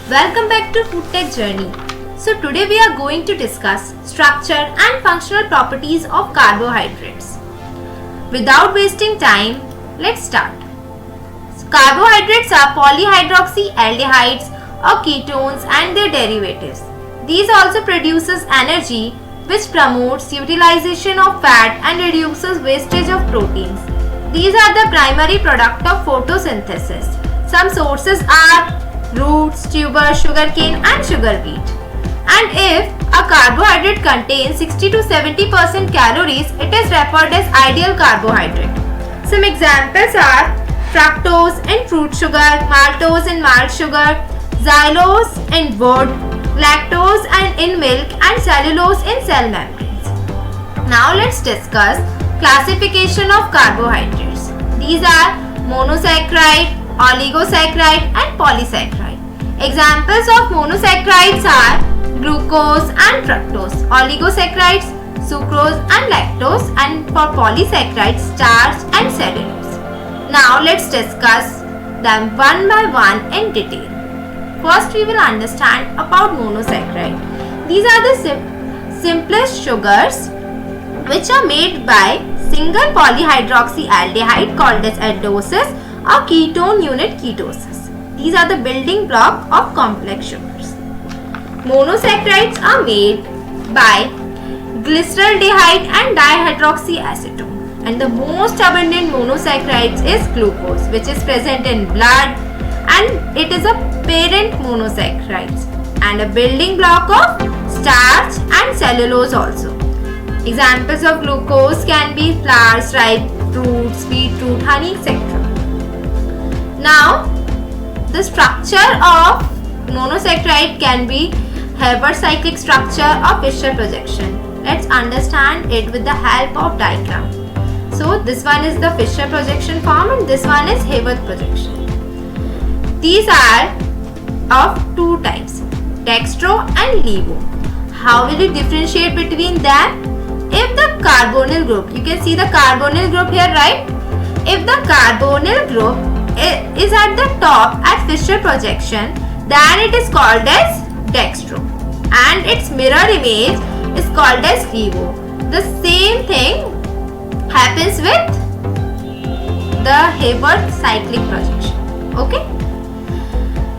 Welcome back to Food Tech Journey. So today we are going to discuss structure and functional properties of carbohydrates. Without wasting time, let's start. Carbohydrates are polyhydroxyaldehydes or ketones and their derivatives. These also produces energy which promotes utilization of fat and reduces wastage of proteins. These are the primary product of photosynthesis. Some sources are roots, tubers, sugarcane and sugar beet. And if a carbohydrate contains 60 to 70% calories, it is referred as ideal carbohydrate. Some examples are fructose in fruit sugar, maltose in malt sugar, xylose in wood, lactose in milk and cellulose in cell membranes. Now let's discuss classification of carbohydrates. These are monosaccharide, oligosaccharide and polysaccharide. Examples of monosaccharides are glucose and fructose, oligosaccharides, sucrose and lactose, and for polysaccharides, starch and cellulose. Now let's discuss them one by one in detail. First we will understand about monosaccharide. These are the simplest sugars which are made by single polyhydroxyaldehyde called as aldoses or ketone unit ketosis. These are the building block of complex sugars. Monosaccharides are made by glyceraldehyde and dihydroxyacetone, and the most abundant monosaccharides is glucose, which is present in blood, and it is a parent monosaccharides and a building block of starch and cellulose also. Examples of glucose can be flowers, ripe fruits, beetroot, honey, etc. Now, the structure of monosaccharide can be Haber cyclic structure or Fischer projection. Let's understand it with the help of diagram. So, this one is the Fischer projection form and this one is Haber projection. These are of two types, dextro and levo. How will you differentiate between them? If the carbonyl group, you can see the carbonyl group here, right? If the carbonyl group is at the top at Fischer projection, then it is called as dextro and its mirror image is called as levo. The same thing happens with the Haber cyclic projection. Okay?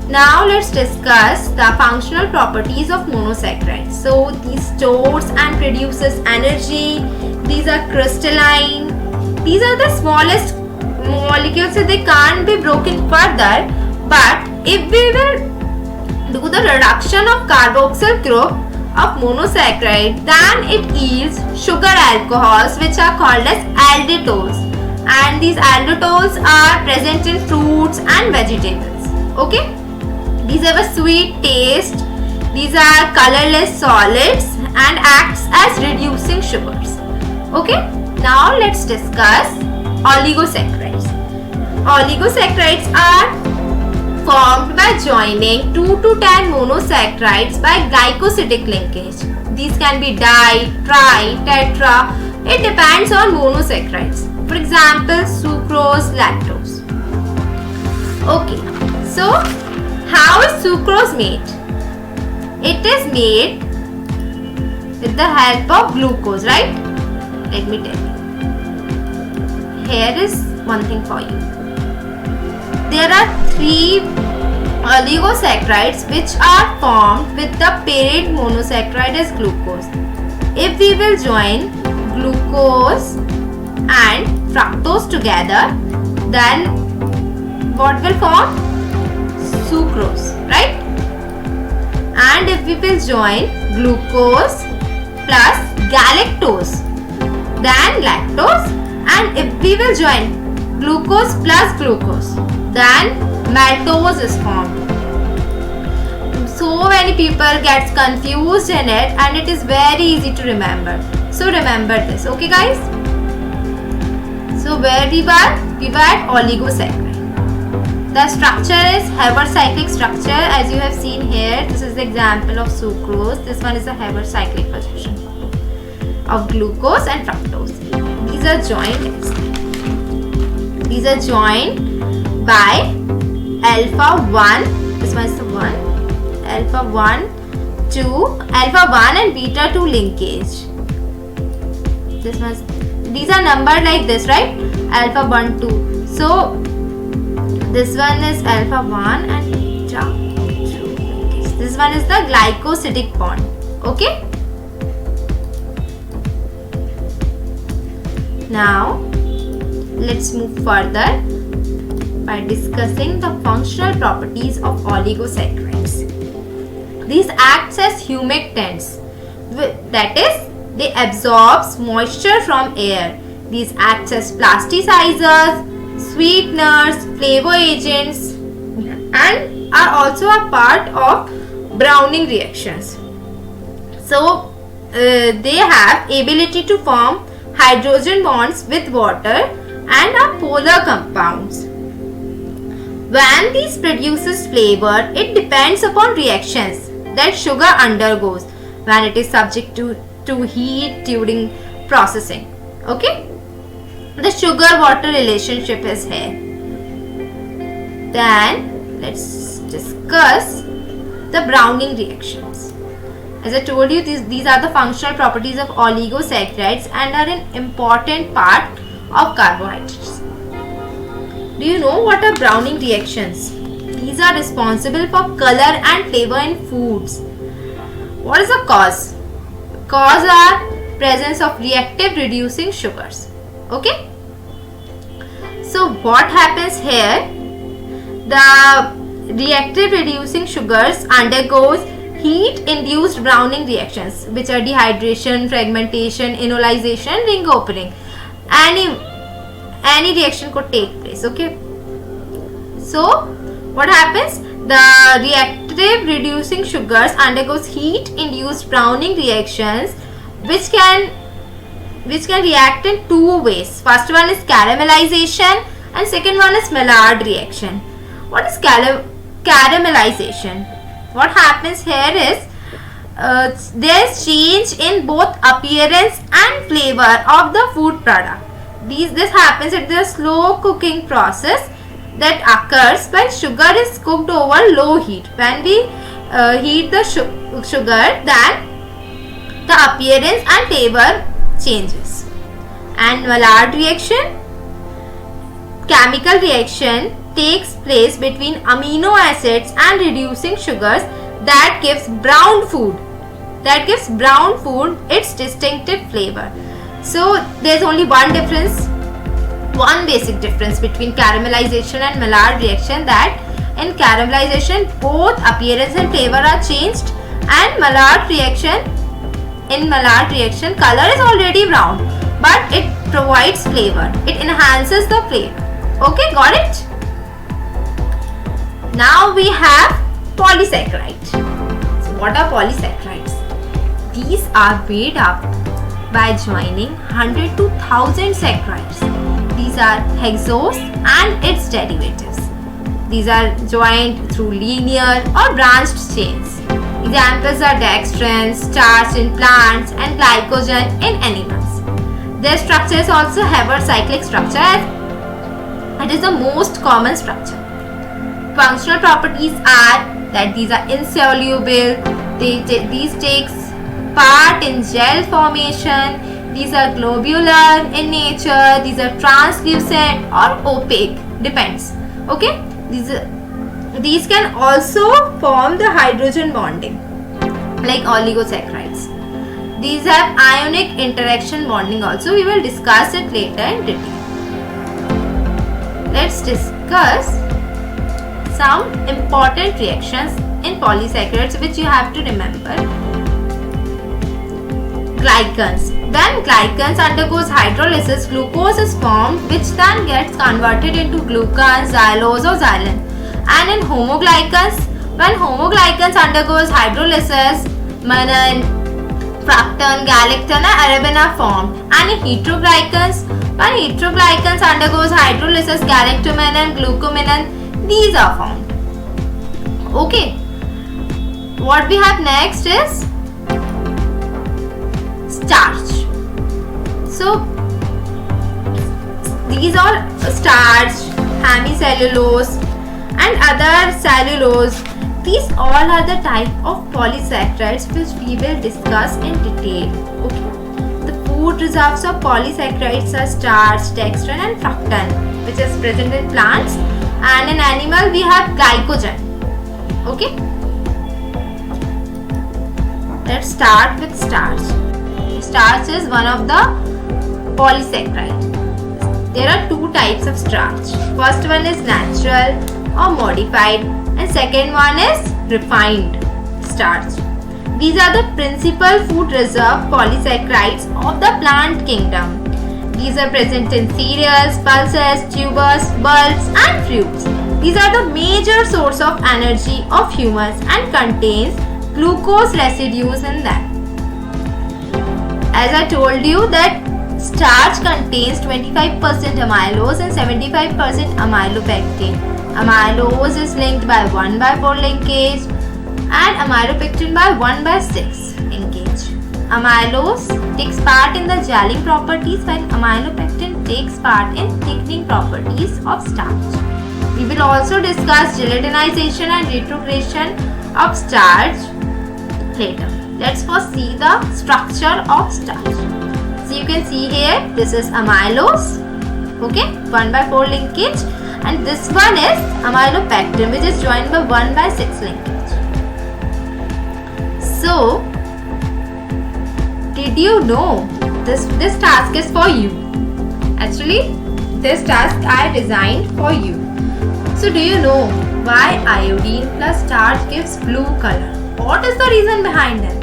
Now let's discuss the functional properties of monosaccharides. So these stores and produces energy. These are crystalline. These are the smallest molecules, so they can't be broken further. But if we will do the reduction of carboxyl group of monosaccharide, then it yields sugar alcohols which are called as alditols. And these alditols are present in fruits and vegetables. Okay? These have a sweet taste. These are colorless solids and acts as reducing sugars. Okay? Now let's discuss oligosaccharides. Oligosaccharides are formed by joining 2 to 10 monosaccharides by glycosidic linkage. These can be di, tri, tetra. It depends on monosaccharides. For example, sucrose, lactose. Okay, so how is sucrose made? It is made with the help of glucose, right? Let me tell you. Here is one thing for you. There are 3 oligosaccharides which are formed with the parent monosaccharide as glucose. If we will join glucose and fructose together, then what will form? Sucrose, right? And if we will join glucose plus galactose, then lactose, and if we will join glucose plus glucose, then maltose is formed. So many people gets confused in it and it is very easy to remember. So remember this, okay guys? So where we were? We were at oligosaccharides. The structure is Haber cyclic structure, as you have seen here. This is the example of sucrose. This one is the Haber cyclic projection of glucose and fructose. These are joined. These are joined by alpha 1. This one is the 1 alpha 1 and beta 2 linkage. These are numbered like this, right? Alpha 1, 2. So this one is alpha 1 and beta 2 linkage. This one is the glycosidic bond. Okay. Now let's move further by discussing the functional properties of oligosaccharides. These act as humectants, that is, they absorb moisture from air. These act as plasticizers, sweeteners, flavor agents, and are also a part of browning reactions. So they have ability to form hydrogen bonds with water and are polar compounds. When these produces flavor, it depends upon reactions that sugar undergoes when it is subject to heat during processing. Okay, the sugar-water relationship is here. Then let's discuss the browning reactions. As I told you, these are the functional properties of oligosaccharides and are an important part of carbohydrates. Do you know what are browning reactions? These are responsible for color and flavor in foods. What is the cause? Cause are presence of reactive reducing sugars. Okay. So what happens here? The reactive reducing sugars undergoes heat-induced browning reactions, which are dehydration, fragmentation, enolization, ring opening. Any reaction could take place. Okay. So what happens? The reactive reducing sugars undergoes heat-induced browning reactions, which can react in two ways. First one is caramelization and second one is Maillard reaction. What is caramelization? What happens here is there is change in both appearance and flavor of the food product. This happens at the slow cooking process that occurs when sugar is cooked over low heat. When we heat the sugar, then the appearance and flavor changes. And Maillard reaction, chemical reaction takes place between amino acids and reducing sugars that gives brown food its distinctive flavor. So there is only one basic difference between caramelization and Maillard reaction, that in caramelization both appearance and flavor are changed, and Maillard reaction color is already brown but it provides flavor, it enhances the flavor. Okay, got it? Now we have polysaccharides. So what are polysaccharides? These are made up by joining 100 to 1000 saccharides. These are hexose and its derivatives. These are joined through linear or branched chains. Examples are dextran, starch in plants, and glycogen in animals. Their structures also have a cyclic structure, as it is the most common structure. Functional properties are that these are insoluble, these takes part in gel formation, these are globular in nature, these are translucent or opaque, depends. Okay, these can also form the hydrogen bonding like oligosaccharides. These have ionic interaction bonding also. We will discuss it later in detail. Let's discuss some important reactions in polysaccharides which you have to remember. Glycans. When glycans undergoes hydrolysis, glucose is formed, which then gets converted into glucans, xylose or xylene. And in homoglycans, when homoglycans undergoes hydrolysis, mannan, fructan, galactan and arabin are formed. And in heteroglycans, when heteroglycans undergoes hydrolysis, galactomannan, glucomannan, these are formed. Okay. What we have next is starch. So these are starch, hemicellulose and other cellulose These all are the type of polysaccharides which we will discuss in detail. Okay. The food reserves of polysaccharides are starch, dextrin and fructan, which is present in plants, and in animal we have glycogen. Okay. Let's start with starch. Starch is one of the polysaccharide. There are two types of starch. First one is natural or modified, and second one is refined starch. These are the principal food reserve polysaccharides of the plant kingdom. These are present in cereals, pulses, tubers, bulbs and fruits. These are the major source of energy of humans and contains glucose residues in them. As I told you that starch contains 25% amylose and 75% amylopectin. Amylose is linked by 1/4 linkage and amylopectin by 1/6 linkage. Amylose takes part in the gelling properties while amylopectin takes part in thickening properties of starch. We will also discuss gelatinization and retrogression of starch later. Let's first see the structure of starch. So you can see here, this is amylose, okay, 1/4 linkage, and this one is amylopectin, which is joined by 1/6 linkage. So, did you know this task is for you? Actually, this task I designed for you. So, do you know why iodine plus starch gives blue color? What is the reason behind it?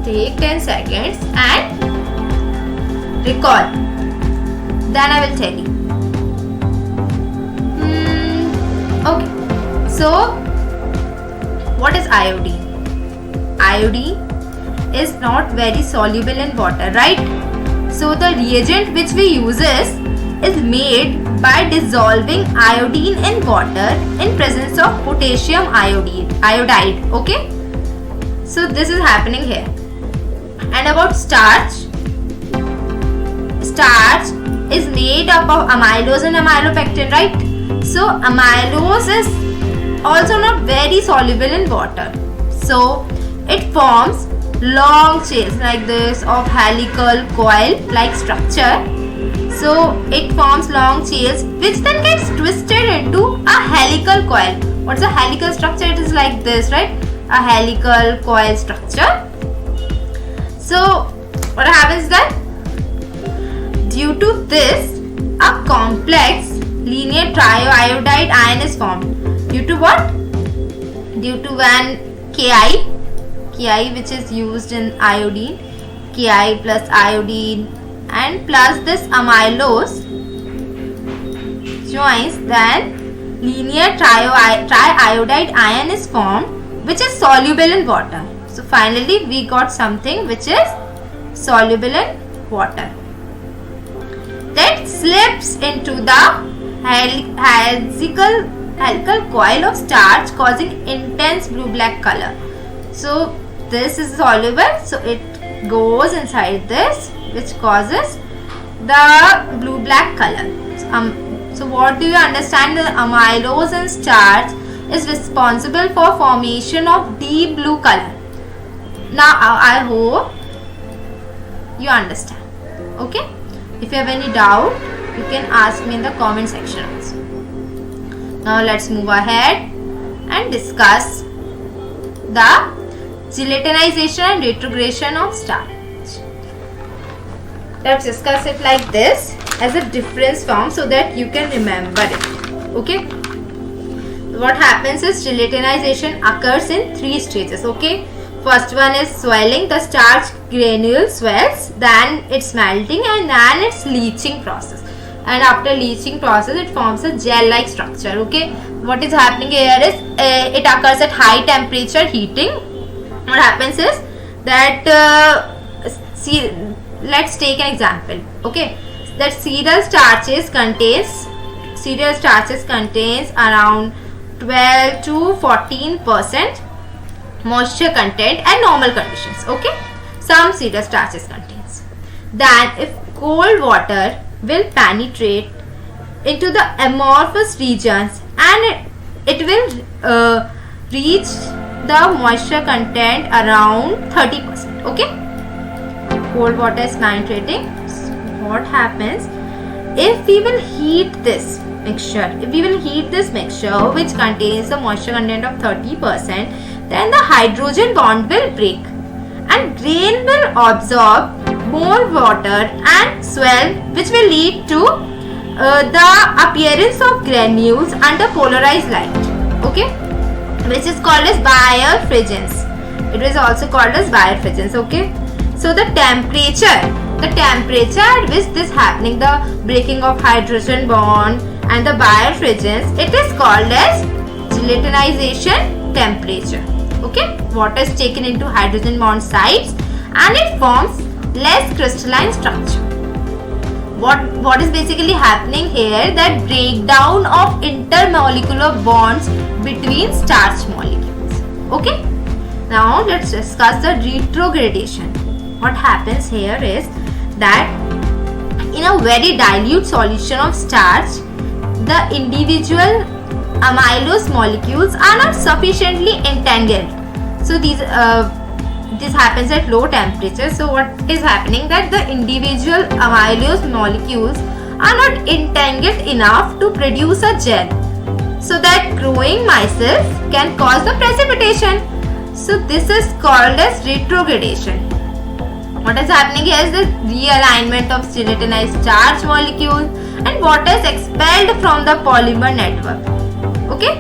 Take 10 seconds and recall. Then I will tell you. Okay. So, what is iodine? Iodine is not very soluble in water, right? So, the reagent which we use is made by dissolving iodine in water in presence of potassium iodide. Okay. So, this is happening here. And about starch. Starch is made up of amylose and amylopectin, right? So, amylose is also not very soluble in water. So, it forms long chains like this of helical coil like structure. So, it forms long chains which then gets twisted into a helical coil. What's a helical structure? It is like this, right? A helical coil structure. So, what happens then? Due to this, a complex linear trioiodide ion is formed. Due to what? Due to when Ki which is used in iodine, Ki plus iodine and plus this amylose joins, then linear triiodide ion is formed which is soluble in water. So finally we got something which is soluble in water. That slips into the helical coil of starch causing intense blue-black color. So this is soluble, so it goes inside this which causes the blue-black color. So what do you understand? The amylose and starch is responsible for formation of deep blue color. Now I hope you understand. Okay? If you have any doubt, you can ask me in the comment section also. Now let's move ahead and discuss the gelatinization and retrogression of starch. Let's discuss it like this as a difference form so that you can remember it. Okay? What happens is gelatinization occurs in 3 stages. Okay? First one is swelling. The starch granule swells, then it's melting, and then it's leaching process. And after leaching process, it forms a gel-like structure. Okay? What is happening here is it occurs at high temperature heating. What happens is that let's take an example. Okay, that cereal starches contains around 12 to 14% moisture content at normal conditions. Okay, some cereal starches contains. Then if cold water will penetrate into the amorphous regions and it will reach the moisture content around 30%. Okay, cold water is penetrating. So what happens if we will heat this mixture? If we will heat this mixture which contains the moisture content of 30%, then the hydrogen bond will break and grain will absorb more water and swell, which will lead to the appearance of granules under polarized light, okay, which is called as birefringence. It is also called as birefringence. Okay, so the temperature at which this happening, the breaking of hydrogen bond and the birefringence, it is called as gelatinization temperature. Okay, water is taken into hydrogen bond sites and it forms less crystalline structure. What is basically happening here, that breakdown of intermolecular bonds between starch molecules. Okay, now let's discuss the retrogradation. What happens here is that in a very dilute solution of starch, the individual amylose molecules are not sufficiently entangled. So this happens at low temperature. So what is happening, that the individual amylose molecules are not entangled enough to produce a gel, so that growing micelles can cause the precipitation. So this is called as retrogradation. What is happening here is the realignment of gelatinized starch molecules and water is expelled from the polymer network. Okay,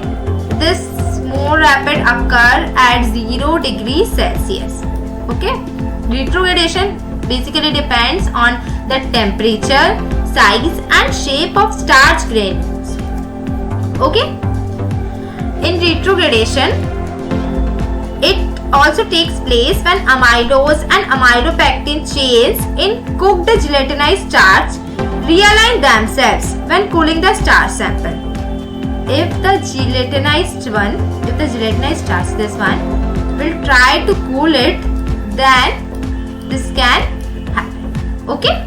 this more rapid occur at 0 degrees Celsius. Okay, retrogradation basically depends on the temperature, size and shape of starch granules. Okay, in retrogradation, it also takes place when amylose and amylopectin chains in cooked gelatinized starch realign themselves when cooling the starch sample. If the gelatinized starch, this one, will try to cool it, then this can happen. Okay,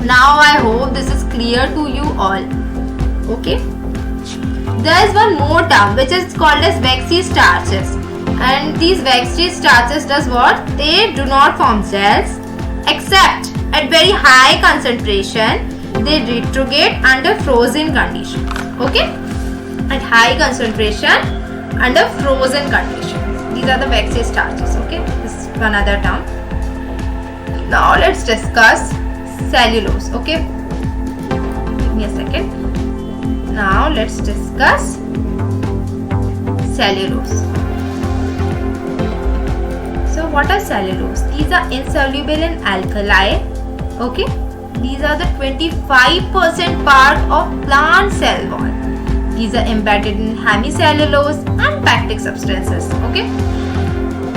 now I hope this is clear to you all. Okay, there is one more term which is called as waxy starches, and these waxy starches does what? They do not form gels except at very high concentration. They retrograde under frozen conditions. Okay, at high concentration under frozen conditions. These are the waxy starches. Okay, this is another term. Now let's discuss cellulose. Okay, give me a second. Now let's discuss cellulose. So what are cellulose? These are insoluble in alkali. Okay, these are the 25% part of plant cell wall. These are embedded in hemicellulose and pectic substances. Okay,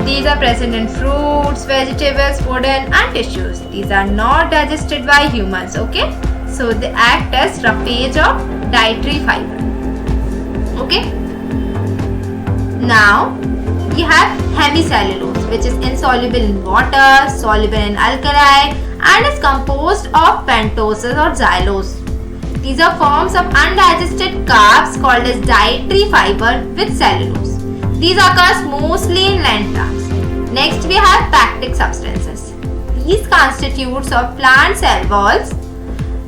these are present in fruits, vegetables, food and tissues. These are not digested by humans. Okay, so they act as roughage of dietary fiber. Okay, now we have hemicellulose, which is insoluble in water, soluble in alkali and is composed of pentoses or xylose. These are forms of undigested carbs called as dietary fiber with cellulose. These occurs mostly in land plants. Next we have pectic substances. These constitutes of plant cell walls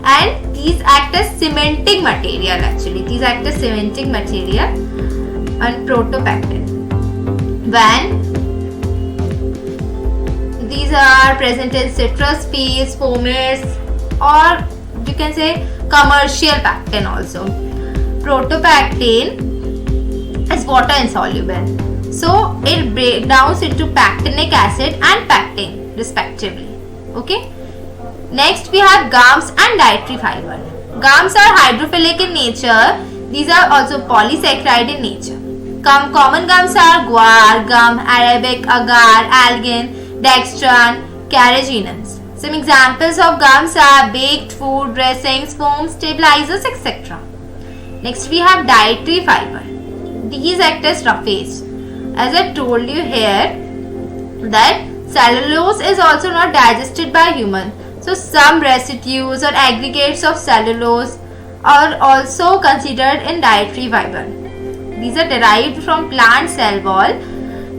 and these act as cementing material actually. These act as cementing material and protopectin. When these are present in citrus peels, pomace or you can say commercial pectin also. Protopectin is water insoluble. So it breaks down into pectinic acid and pectin respectively. Okay. Next we have gums and dietary fiber. Gums are hydrophilic in nature. These are also polysaccharide in nature. Common gums are guar gum, arabic, agar, algin, dextran, carrageenans. Some examples of gums are baked food, dressings, foams, stabilizers, etc. Next we have dietary fiber. These act as roughage. As I told you here that cellulose is also not digested by human. So some residues or aggregates of cellulose are also considered in dietary fiber. These are derived from plant cell wall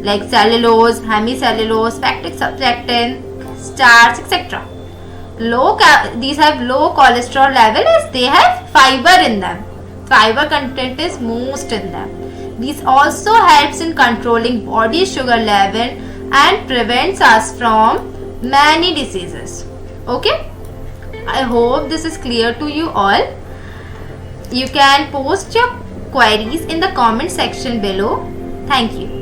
like cellulose, hemicellulose, lactic surfactant, starch, etc. These have low cholesterol level as they have fiber in them. Fiber content is most in them. This also helps in controlling body sugar level and prevents us from many diseases. Okay, I hope this is clear to you all. You can post your queries in the comment section below. Thank you.